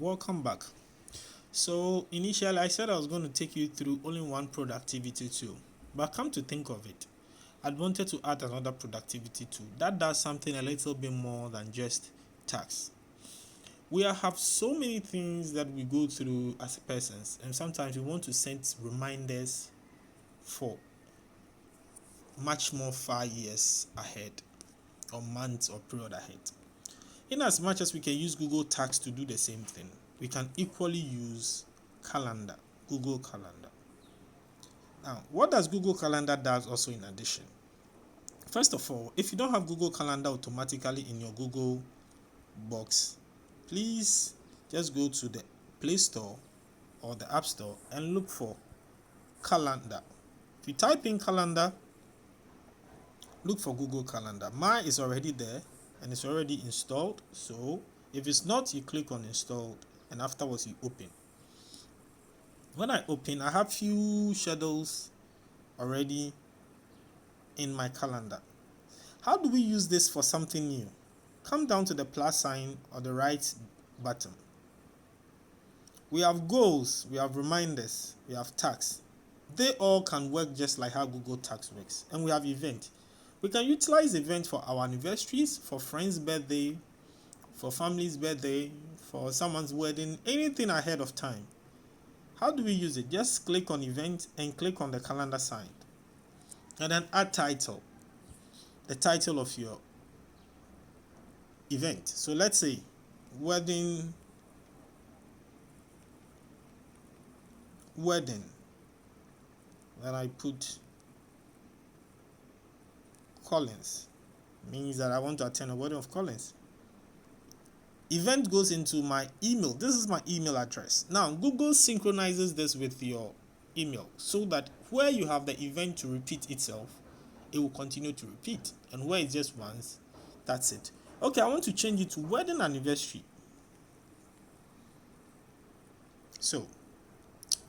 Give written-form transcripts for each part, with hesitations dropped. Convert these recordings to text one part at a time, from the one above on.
Welcome back. So initially I said I was going to take you through only one productivity tool, but come to think of it, I'd wanted to add another productivity tool that does something a little bit more than just tasks. We have so many things that we go through as persons, and sometimes we want to set reminders for much more 5 years ahead, or months or period ahead. In as much as we can use Google Tasks to do the same thing, we can equally use Calendar, Google Calendar. Now, what does Google Calendar does also in addition? First of all, if you don't have Google Calendar automatically in your Google box, please just go to the Play Store or the App Store and look for Calendar. If you type in Calendar, look for Google Calendar. Mine is already there and it's already installed. So if it's not, you click on installed and afterwards you open. When I open, I have few schedules already in my calendar. How do we use this for something new? Come down to the plus sign or the right button. We have goals, we have reminders, we have tasks. They all can work just like how Google Tasks works. And we have event. We can utilize event for our anniversaries, for friends' birthday, for family's birthday, for someone's wedding, anything ahead of time. How do we use it? Just click on event and click on the calendar sign. And then add title. The title of your event. So let's say wedding. Then I put Collins. Means that I want to attend a wedding of Collins. Event goes into my email. This is my email address. Now Google synchronizes this with your email so that where you have the event to repeat itself, it will continue to repeat, and where it's just once, that's it. Okay, I want to change it to wedding anniversary. So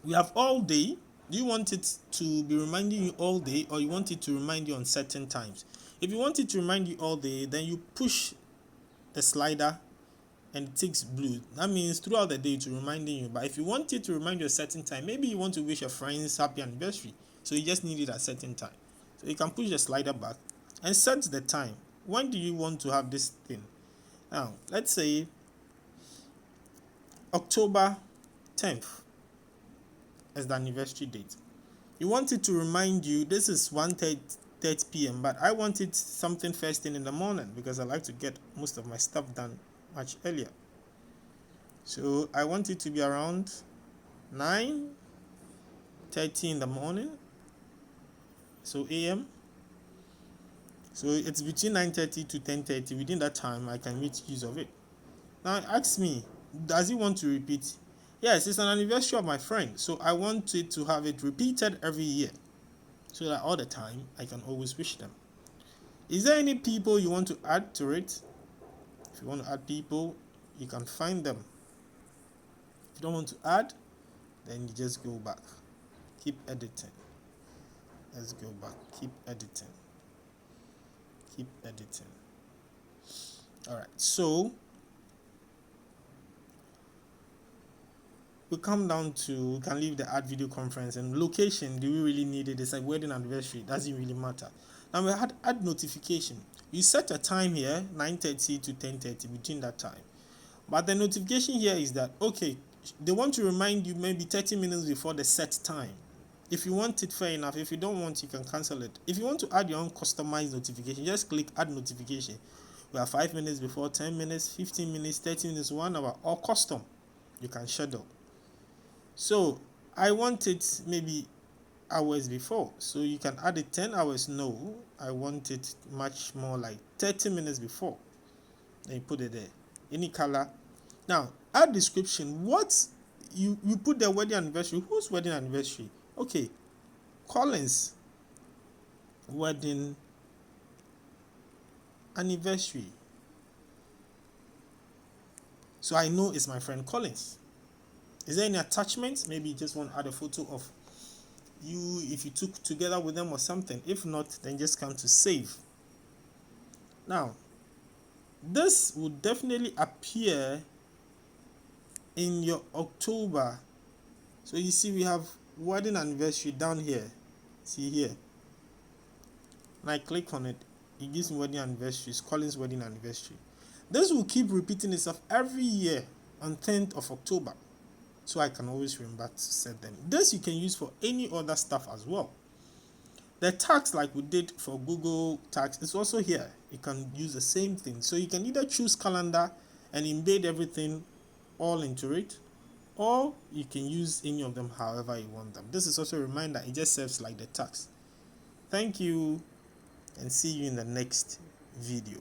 we have all day. Do you want it to be reminding you all day, or you want it to remind you on certain times? If you want it to remind you all day, then you push the slider and it takes blue. That means throughout the day it's reminding you. But if you want it to remind you a certain time, maybe you want to wish your friends happy anniversary, so you just need it at a certain time. So you can push the slider back and set the time. When do you want to have this thing? Now, let's say October 10th as the anniversary date. You want it to remind you this is 1:30 p.m. but I want it something first thing in the morning because I like to get most of my stuff done much earlier. So I want it to be around 9:30 in the morning. So AM. So it's between 9:30 to 10:30. Within that time, I can make use of it. Now ask me, does he want to repeat? Yes, it's an anniversary of my friend, so I want it to have it repeated every year, so that all the time I can always wish them. Is there any people you want to add to it? If you want to add people, you can find them. If you don't want to add, then you just go back. Keep editing. Let's go back. Keep editing. Keep editing. All right. So we come down to, we can leave the add video conference and location. Do we really need it? It's like wedding anniversary. Doesn't really matter. Now we had add notification. You set a time here, 9:30 to 10:30, between that time. But the notification here is that, okay, they want to remind you maybe 30 minutes before the set time. If you want it, fair enough. If you don't want, you can cancel it. If you want to add your own customized notification, just click add notification. We have 5 minutes before, 10 minutes, 15 minutes, 30 minutes, 1 hour, or custom. You can schedule. So I want it maybe hours before, so you can add it 10 hours. No, I want it much more like 30 minutes before. Then you put it there. Any color. Now add description. What you put the wedding anniversary. Whose wedding anniversary? Okay, Collins wedding anniversary. So I know it's my friend Collins. Is there any attachments? Maybe you just want to add a photo of you if you took together with them or something. If not, then just come to save. Now this would definitely appear in your October, so you see we have wedding anniversary down here. See here, and I click on it, it gives me wedding anniversary, it's Colin's wedding anniversary. This will keep repeating itself every year on 10th of October, so I can always remember to set them. This you can use for any other stuff as well. The tags like we did for Google tags is also here. You can use the same thing. So you can either choose calendar and embed everything all into it, or you can use any of them however you want them. This is also a reminder, it just serves like the tags. Thank you and see you in the next video.